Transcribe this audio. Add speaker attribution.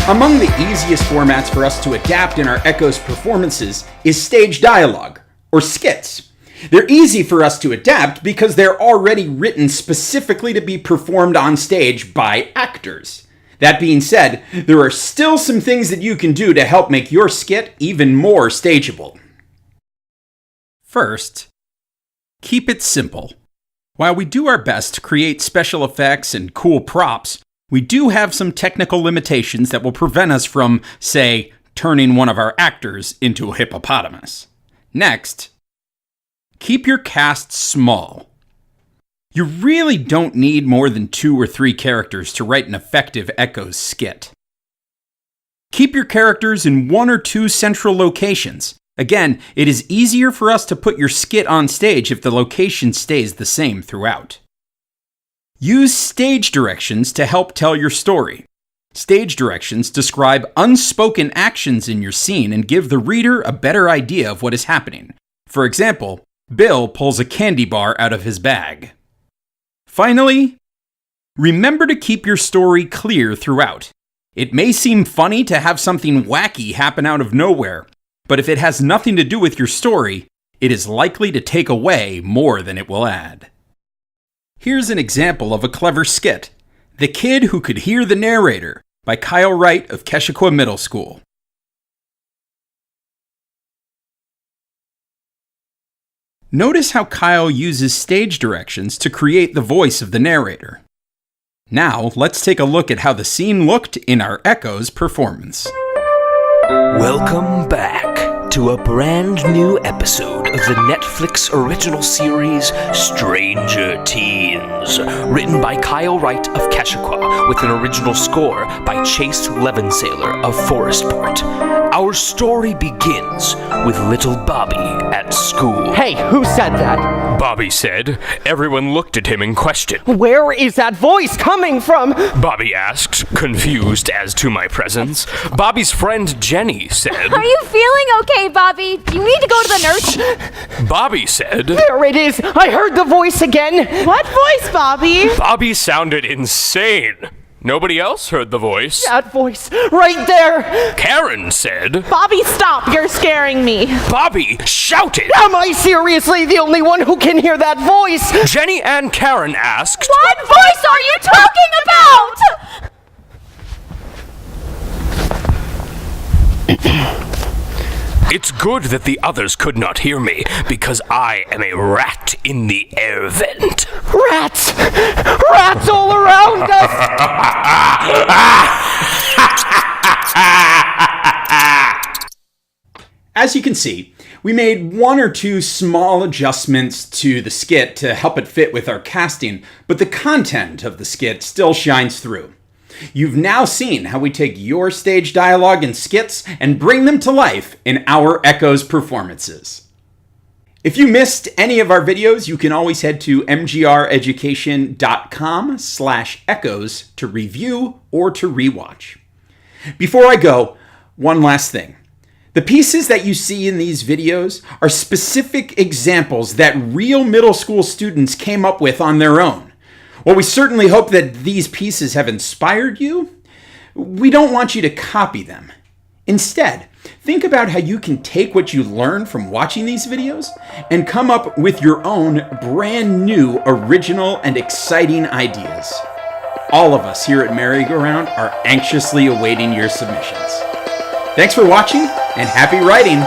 Speaker 1: Among the easiest formats for us to adapt in our Echoes performances is stage dialogue, or skits. They're easy for us to adapt because they're already written specifically to be performed on stage by actors. That being said, there are still some things that you can do to help make your skit even more stageable. First, keep it simple. While we do our best to create special effects and cool props, we do have some technical limitations that will prevent us from, say, turning one of our actors into a hippopotamus. Next, keep your cast small. You really don't need more than 2 or 3 characters to write an effective Echoes skit. Keep your characters in 1 or 2 central locations. Again, it is easier for us to put your skit on stage if the location stays the same throughout. Use stage directions to help tell your story. Stage directions describe unspoken actions in your scene and give the reader a better idea of what is happening. For example, Bill pulls a candy bar out of his bag. Finally, remember to keep your story clear throughout. It may seem funny to have something wacky happen out of nowhere, but if it has nothing to do with your story, it is likely to take away more than it will add. Here's an example of a clever skit, The Kid Who Could Hear the Narrator, by Kyle Wright of Keshequa Middle School. Notice how Kyle uses stage directions to create the voice of the narrator. Now, let's take a look at how the scene looked in our Echoes performance.
Speaker 2: Welcome back to a brand new episode of the Netflix original series Stranger Teens, written by Kyle Wright of Keshequa, with an original score by Chase Levensaler of Forestport. Our story begins with little Bobby at school.
Speaker 3: Hey, who said that?
Speaker 4: Bobby said. Everyone looked at him in question.
Speaker 3: Where is that voice coming from?
Speaker 4: Bobby asked, confused as to my presence. Bobby's friend Jenny said.
Speaker 5: Are you feeling okay, Bobby? Do you need to go to the nurse?
Speaker 4: Bobby said.
Speaker 3: There it is! I heard the voice again!
Speaker 6: What voice, Bobby?
Speaker 4: Bobby sounded insane. Nobody else heard the voice.
Speaker 3: That voice, right there!
Speaker 4: Karen said.
Speaker 6: Bobby, stop! You're scaring me.
Speaker 4: Bobby shouted.
Speaker 3: Am I seriously the only one who can hear that voice?
Speaker 4: Jenny and Karen asked.
Speaker 5: What voice are you talking about?
Speaker 4: It's good that the others could not hear me, because I am a rat in the air vent.
Speaker 3: Rats! Rats all around us!
Speaker 1: As you can see, we made 1 or 2 small adjustments to the skit to help it fit with our casting, but the content of the skit still shines through. You've now seen how we take your stage dialogue and skits and bring them to life in our Echoes performances. If you missed any of our videos, you can always head to mgreducation.com/echoes to review or to rewatch. Before I go, one last thing. The pieces that you see in these videos are specific examples that real middle school students came up with on their own. While we certainly hope that these pieces have inspired you, we don't want you to copy them. Instead, think about how you can take what you learn from watching these videos and come up with your own brand new, original, and exciting ideas. All of us here at Merry-Go-Round are anxiously awaiting your submissions. Thanks for watching, and happy writing!